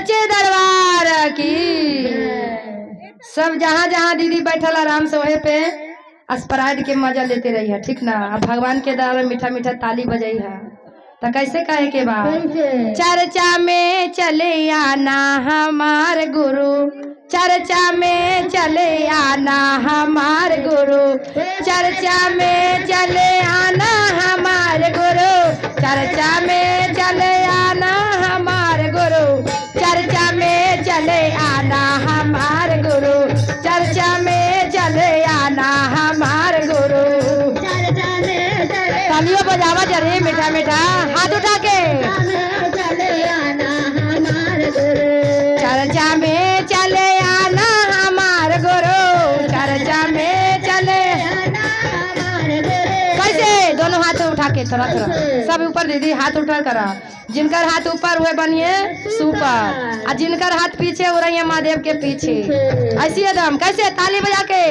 सच्चे दरबार की। सब जहाँ जहाँ दीदी बैठल आराम से वही पे स्प्राइट के मजा लेते रही है, ठीक ना। अब भगवान के दरबार में मीठा मीठा ताली बजाई है तो कैसे कहे के बाद चर्चा में चले आना हमार गुरु, चर्चा में चले आना हमार गुरु, चर्चा में चले आना हमार गुरु, चर्चा में चले आना हमार गुरु, चर्चा में चले आना हमार गुरु, चर्चा में चले आना हमार गुरु। तालियों बजावा जरे मीठा मीठा हाथ उठा के चर्चा में चले आना हमार गुरु, चर्चा में चले कैसे दोनों हाथ उठा के थोड़ा थोड़ा सब ऊपर दीदी हाथ उठा करा। जिनकर हाथ ऊपर हुए बनिए सुपर और जिनकर हाथ पीछे हो रही है महादेव के पीछे ऐसी एकदम कैसे ताली बजा के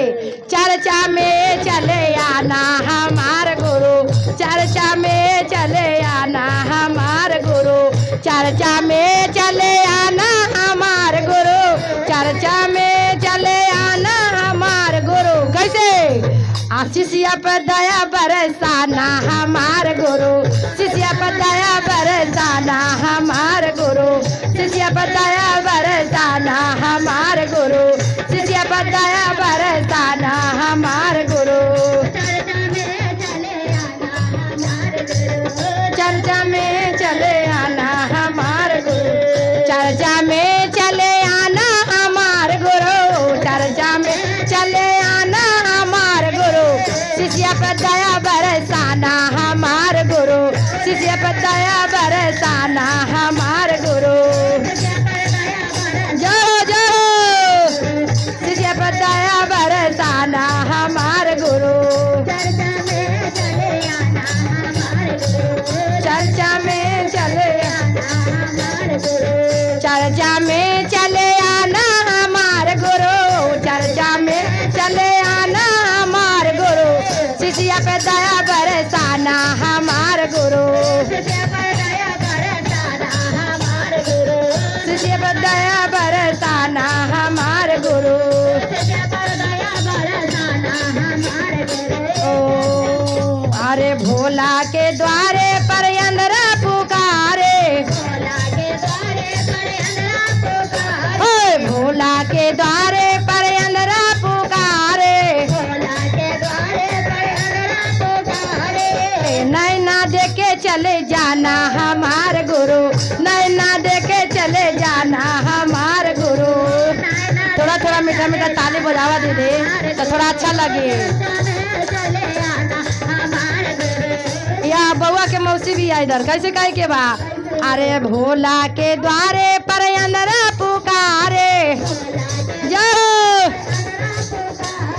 चर्चा में चले आना हमार गुरु, चर्चा में चले आना हमार गुरु, चर्चा में चले आना हमार गुरु, चर्चा में चले आना हमार गुरु। कैसे शिष्या पर दया बरसाना हमार गुरु, शिष्या पर दया बरसाना हमार गुरु, शिष्या पर दया बरसाना हमार गुरु, शिष्या पर दया बरसाना हमार गुरु। चर्चा में चले आना हमार गुरु, चर्चा में चले आना हमार गुरु, चर्चा में चले आना हमार गुरु, शिष्या पर दया बरसाना हमार गुरु, शिष्या पर दया बरसाना हमार गुरु। जो जो शिष्या पर दया बरसाना हमार गुरु, चर्चा में चले चर्चा में चले आना हमार गुरु, चर्चा में चले आना हमार गुरु, शिष्या पे दया बरसाना हमार गुरु, शिष्या पे दया बरसाना हमार गुरु। ओ अरे भोला के द्वारे पर अंदरा पुकारे, भोला के द्वारे पर अंदरा पुकारे, नैना देके चले जाना हमार गुरु, नैना देके चले जाना हमार गुरु। थोड़ा थोड़ा मीठा मीठा ताली बजावा दीदी तो थोड़ा अच्छा लगे। या बउआ के मौसी भी आई इधर कैसे कहे के बा अरे भोला के द्वारे पर अंदरा पुकारे जो,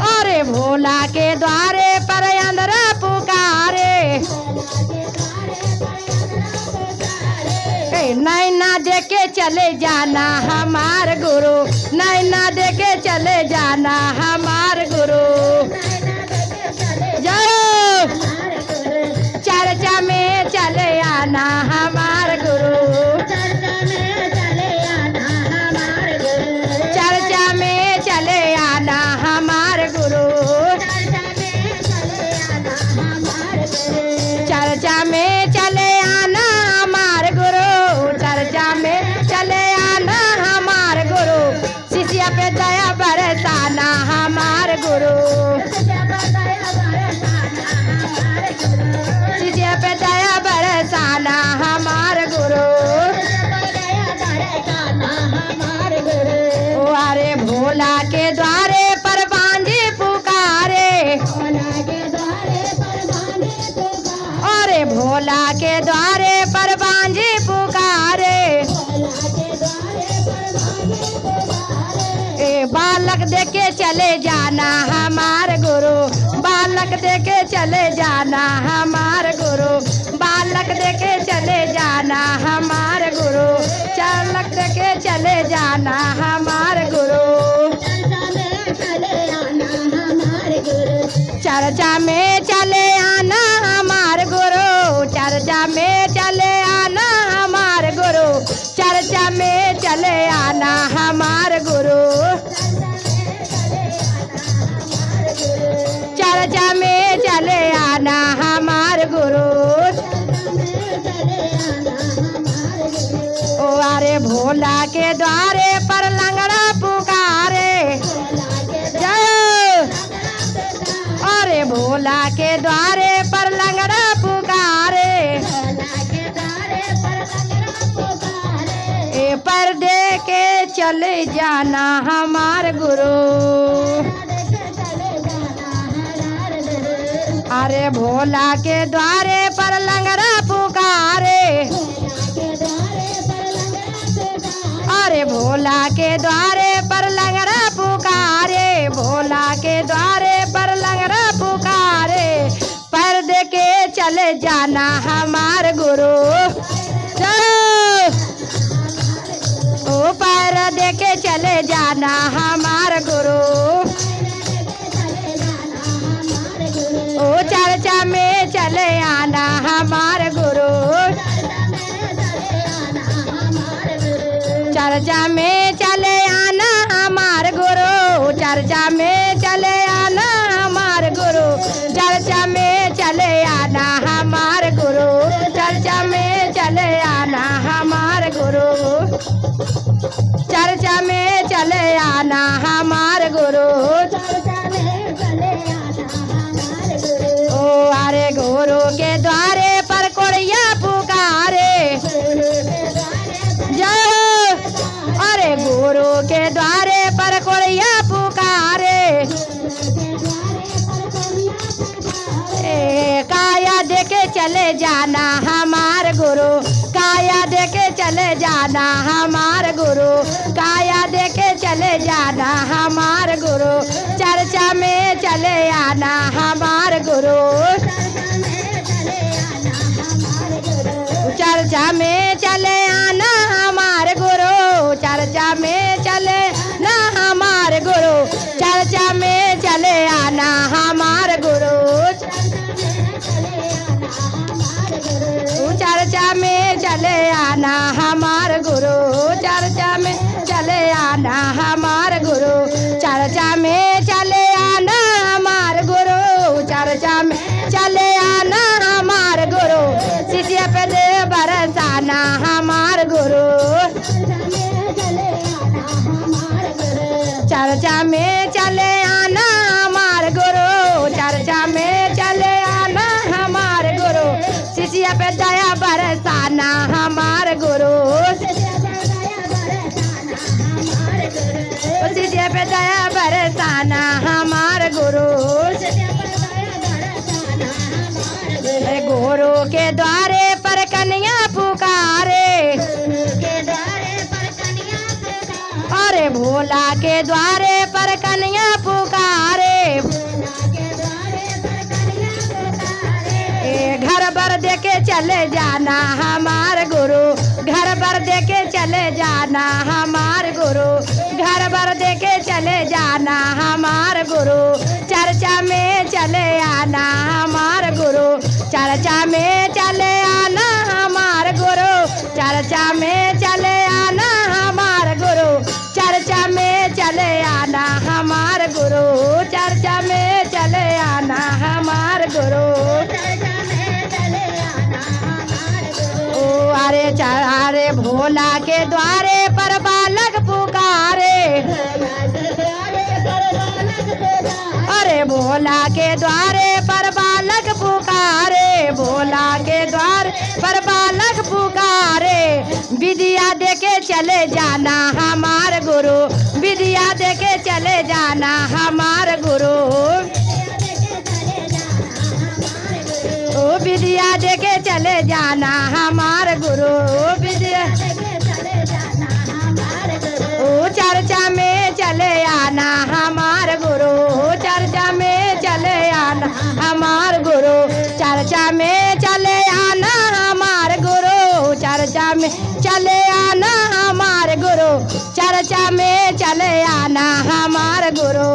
अरे भोला के द्वारे पर अंदरा पुकारे, नैना देके चले जाना हमार गुरु, नैना देके चले जाना हमार गुरु। चर्चा में चले आना हमार गुरु, चर्चा में चले आना हमार गुरु, चर्चा में चले आना हमार गुरु, चर्चा में चले आना हमार गुरु, चर्चा में चले आना हमार गुरु, शिष्या पे दया बरसाना हमार गुरु, शिष्या पे दया बरसाना हमार गुरु। अरे भोला के द्वारे पर बांझे पुकारे, अरे भोला के द्वारे पर बांझे पुकारे, बालक देके चले जाना हमार गुरु, बालक देके चले जाना हमार गुरु, बालक देके चले जाना हमार गुरु, चालक देके चले जाना हमार गुरु। चर्चा में चले आना हमार गुरु, चर्चा में चले आना हमार गुरु, चर्चा चर्चा में चले आना हमार गुरु, चर्चा में चले आना हमार गुरु। ओ अरे भोला के द्वारे पर लंगड़ा पुकारे, जय। अरे भोला के द्वारे पर लंगड़ा पुकारे, ए पर्दे के चले जाना हमार गुरु। अरे भोला के द्वारे पर लंगड़ा पुकारे, अरे भोला के द्वारे पर लंगड़ा पुकारे, भोला के द्वारे पर लंगड़ा पुकारे, पर्दे के चले जाना हमार गुरु। ओ पर्दे के चले जाना हमार गुरु। ओ चर्चा में चले आना हमार गुरु, चर्चा में चले आना हमार गुरु, चर्चा में चले आना हमार गुरु, चर्चा में चले आना हमार गुरु, चर्चा में चले आना हमार गुरु, चर्चा में चले आना हमार गुरु। ओ अरे गुरु के द्वारे पर कोड़िया पुकारे, जय। अरे गुरु के द्वारे पर कोड़िया पुकारे, काया देके चले जाना हमार गुरु, काया देके चले जाना हमार गुरु, काया देके चले जाना हमार गुरु, चर्चा में चले आना हमार गुरु, चर्चा में चले आना हमार गुरु, चर्चा में चले ना हमार गुरु, चर्चा में चले आना हमार गुरु, चर्चा में चले आना हमार गुरु, चर्चा में चले आना हमार गुरु, चर्चा में चले आना हमार गुरु, चर्चा में चले आना हमार गुरु, शिष्य पे दे बरसाना हमार गुरु, चर्चा में चले आना हमार गुरु, चर्चा में चले आना हमार गुरु, शिष्य पे दया बरसाना हमार गुरु, शिष्य पे दया बरसाना हमार गुरु। गुरु के द्वारे पर कन्या पुकारे, अरे भोला के द्वारे पर कन्या पुकारे, घर भर देके चले जाना हमार गुरु, घर भर देके चले जाना हमार गुरु, घर भर देके चले जाना हमार गुरु, चर्चा में चले आना हमार गुरु, चर्चा में चले आना हमार गुरु, चर्चा में चले आना हमार गुरु, चर्चा में चले आना हमार गुरु, चर्चा में चले आना हमार गुरु। ओ अरे भोला के द्वारे पर बालक पुकारे, अरे भोला के द्वारे पर बालक पुकारे, भोला के द्वार पर बालक पुकारे, विद्या देके चले जाना हमार गुरु, विद्या देके चले जाना हमार गुरु, ओ विद्या देके चले जाना हमार गुरु, विद्या ओ चर्चा में चले आना हमार गुरु, चर्चा में चले आना हमार गुरु, चर्चा में चले आना हमार गुरु, चर्चा में चले आना हमार गुरु, चर्चा में चले आना हमार गुरु।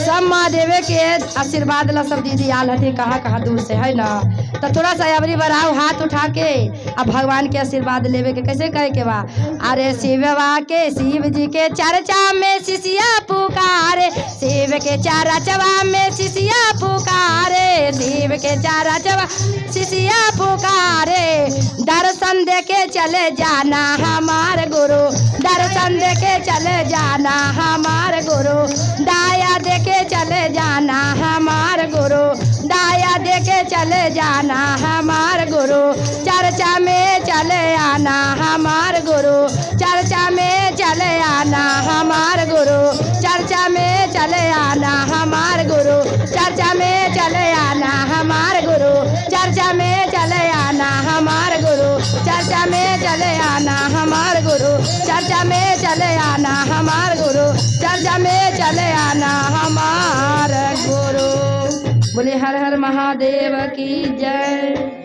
सब महादेव के आशीर्वाद ला सब दीदी आल हथे कहाँ कहाँ दूर से है ना। तो थोड़ा सा अबरी बढ़ाओ हाथ उठा के अब भगवान के आशीर्वाद लेवे के कैसे कहे के बा। अरे शिववा के शिव जी के चर्चा में शिशिया पुकारे, शिव के चर्चा में शिशिया पुकारे, शिव के चर्चा शिशिया पुकारे। दर्शन दे के चले जाना हमार गुरु, दर्शन दे के चले जाना हमार गुरु, दाया दे के चले जाना हमार गुरु, दाया दे के चले जाना हमार गुरु। चर्चा में चले आना हमार गुरु, चर्चा में चले आना हमार गुरु, चर्चा में चले आना हमार गुरु, चर्चा में चले आना हमार गुरु, चर्चा में चले आना हमार गुरु, चर्चा में चले आना हमार गुरु, चर्चा में चले आना हमार गुरु, चर्चा में चले आना हमार गुरु। बोले हर हर महादेव की जय।